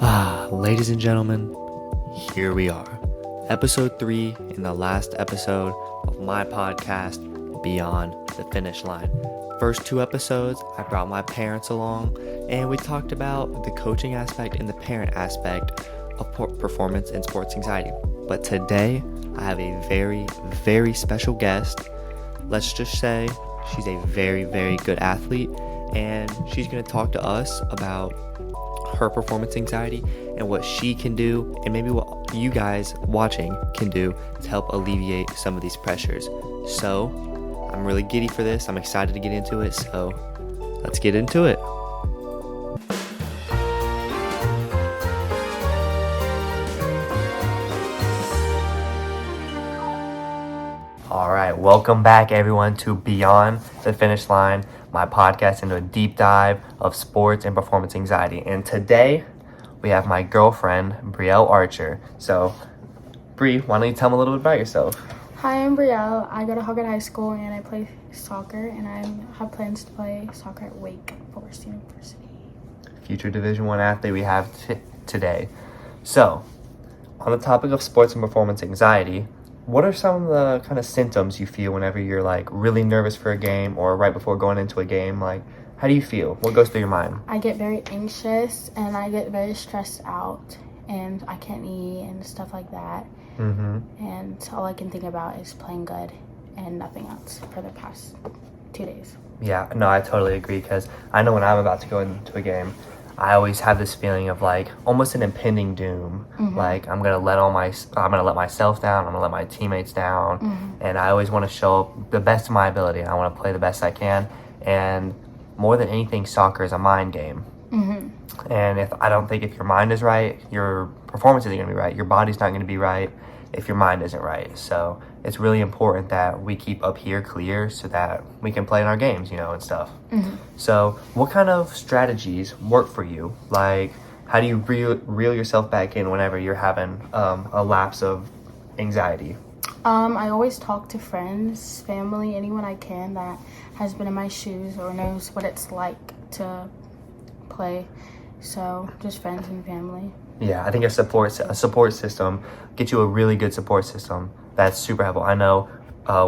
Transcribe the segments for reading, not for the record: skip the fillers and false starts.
Ladies and gentlemen, here we are. Episode 3 in the last episode of my podcast, Beyond the Finish Line. First 2 episodes, I brought my parents along and we talked about the coaching aspect and the parent aspect of performance and sports anxiety. But today, I have a very, very special guest. Let's just say she's a very, very good athlete, and she's going to talk to us about her performance anxiety and what she can do, and maybe what you guys watching can do to help alleviate some of these pressures. So I'm really giddy for this. I'm excited to get into it. So let's get into it. All right, welcome back everyone to Beyond the Finish Line, my podcast into a deep dive of sports and performance anxiety. And today we have my girlfriend, Brielle Archer. So, Bri, why don't you tell me a little bit about yourself? Hi, I'm Brielle. I go to Hoggett High School and I play soccer, and I have plans to play soccer at Wake Forest University. Future Division I athlete we have today. So, on the topic of sports and performance anxiety, what are some of the kind of symptoms you feel whenever you're like really nervous for a game or right before going into a game? Like, how do you feel? What goes through your mind? I get very anxious and I get very stressed out, and I can't eat and stuff like that. And all I can think about is playing good and nothing else for the past 2 days. Yeah, no, I totally agree, because I know when I'm about to go into a game, I always have this feeling of like almost an impending doom. Like I'm gonna let myself down. I'm gonna let my teammates down, and I always want to show up the best of my ability. I want to play the best I can, and more than anything, soccer is a mind game. And if your mind is right, your performance isn't gonna be right. Your body's not gonna be right if your mind isn't right. So it's really important that we keep up here clear so that we can play in our games, and stuff. So what kind of strategies work for you? Like, how do you reel yourself back in whenever you're having a lapse of anxiety? I always talk to friends, family, anyone I can that has been in my shoes or knows what it's like to play. So just friends and family. Yeah, I think a support system, get you a really good support system. That's super helpful. I know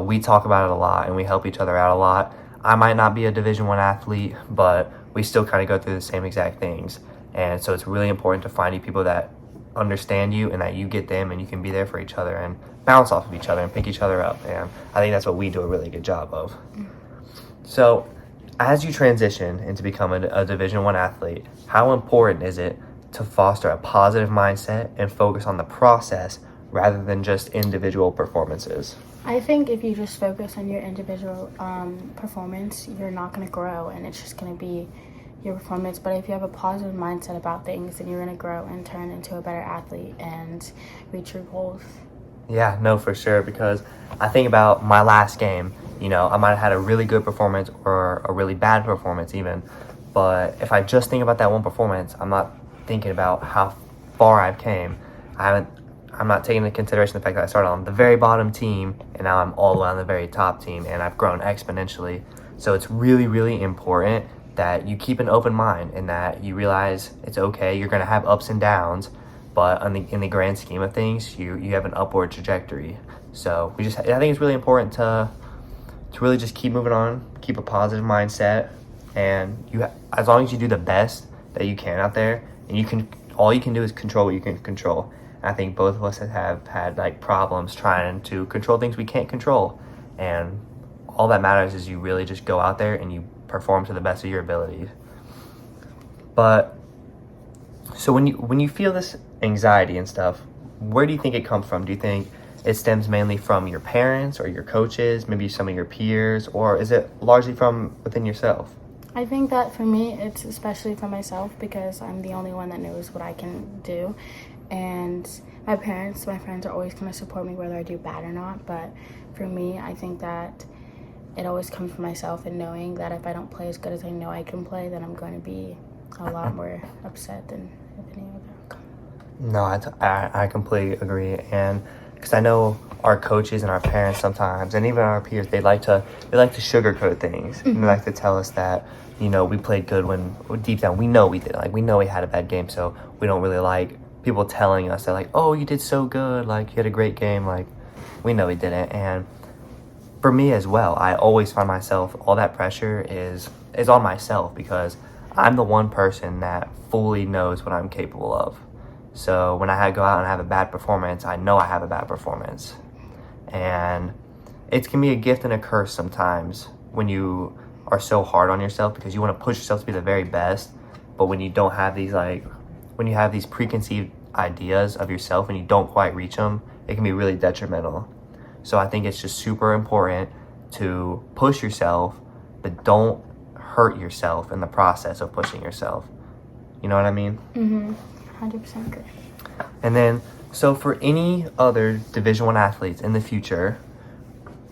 we talk about it a lot and we help each other out a lot. I might not be a Division I athlete, but we still kind of go through the same exact things. And so it's really important to find you people that understand you and that you get them, and you can be there for each other and bounce off of each other and pick each other up. And I think that's what we do a really good job of. So as you transition into becoming a Division I athlete, how important is it to foster a positive mindset and focus on the process rather than just individual performances? I think if you just focus on your individual performance, you're not going to grow, and it's just going to be your performance. But if you have a positive mindset about things, then you're going to grow and turn into a better athlete and reach your goals. Yeah, no, for sure, because I think about my last game, I might have had a really good performance or a really bad performance even, but if I just think about that one performance, I'm not thinking about how far I've came. I'm not taking into consideration the fact that I started on the very bottom team and now I'm all the way on the very top team, and I've grown exponentially. So it's really, really important that you keep an open mind and that you realize it's okay. You're going to have ups and downs, but in the grand scheme of things, you have an upward trajectory. So I think it's really important to really just keep moving on, keep a positive mindset, and as long as you do the best that you can out there, and all you can do is control what you can control. And I think both of us have had like problems trying to control things we can't control, and all that matters is you really just go out there and you perform to the best of your abilities. But so when you feel this anxiety and stuff, where do you think it comes from? Do you think it stems mainly from your parents or your coaches, maybe some of your peers, or is it largely from within yourself? I think that for me, it's especially for myself, because I'm the only one that knows what I can do. And my parents, my friends are always going to support me whether I do bad or not. But for me, I think that it always comes from myself, and knowing that if I don't play as good as I know I can play, then I'm going to be a lot more upset than if any other outcome. No, I completely agree. And because I know our coaches and our parents sometimes, and even our peers, they like to sugarcoat things. And they like to tell us that, you know, we played good when deep down we know we did. Like, we know we had a bad game, so we don't really like people telling us that, like, oh, you did so good, like, you had a great game. Like, we know we didn't. And for me as well, I always find myself, all that pressure is on myself, because I'm the one person that fully knows what I'm capable of. So when I go out and have a bad performance, I know I have a bad performance. And it can be a gift and a curse sometimes when you are so hard on yourself, because you want to push yourself to be the very best. But when you don't have these, like, when you have these preconceived ideas of yourself and you don't quite reach them, it can be really detrimental. So I think it's just super important to push yourself, but don't hurt yourself in the process of pushing yourself. You know what I mean? 100% agree. And then, so for any other Division I athletes in the future,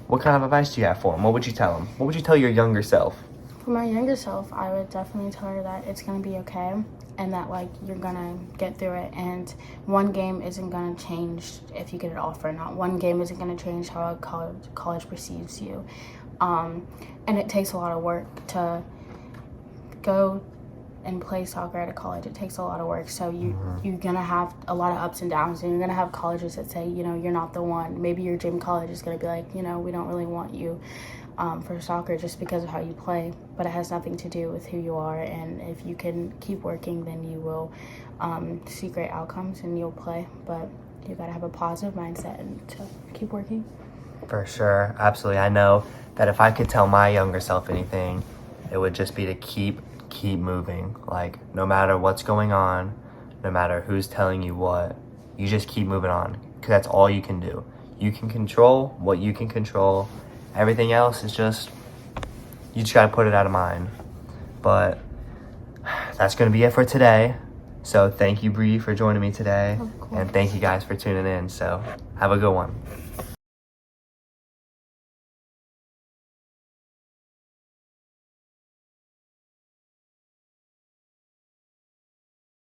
what kind of advice do you have for them? What would you tell them? What would you tell your younger self? For my younger self, I would definitely tell her that it's going to be okay, and that, like, you're going to get through it, and one game isn't going to change if you get an offer or not. One game isn't going to change how a college perceives you. And it takes a lot of work to go and play soccer at a college. It takes a lot of work. So you're going to have a lot of ups and downs, and you're going to have colleges that say, you know, you're not the one. Maybe your dream college is going to be like, you know, we don't really want you for soccer just because of how you play, but it has nothing to do with who you are. And if you can keep working, then you will see great outcomes and you'll play. But you got to have a positive mindset and to keep working. For sure. Absolutely. I know that if I could tell my younger self anything, it would just be to keep moving. Like, no matter what's going on, no matter who's telling you what, you just keep moving on, because that's all you can do. You can control what you can control. Everything else is just, you just got to put it out of mind. But that's going to be it for today. So thank you, Bree, for joining me today. Of course. And thank you guys for tuning in. So have a good one.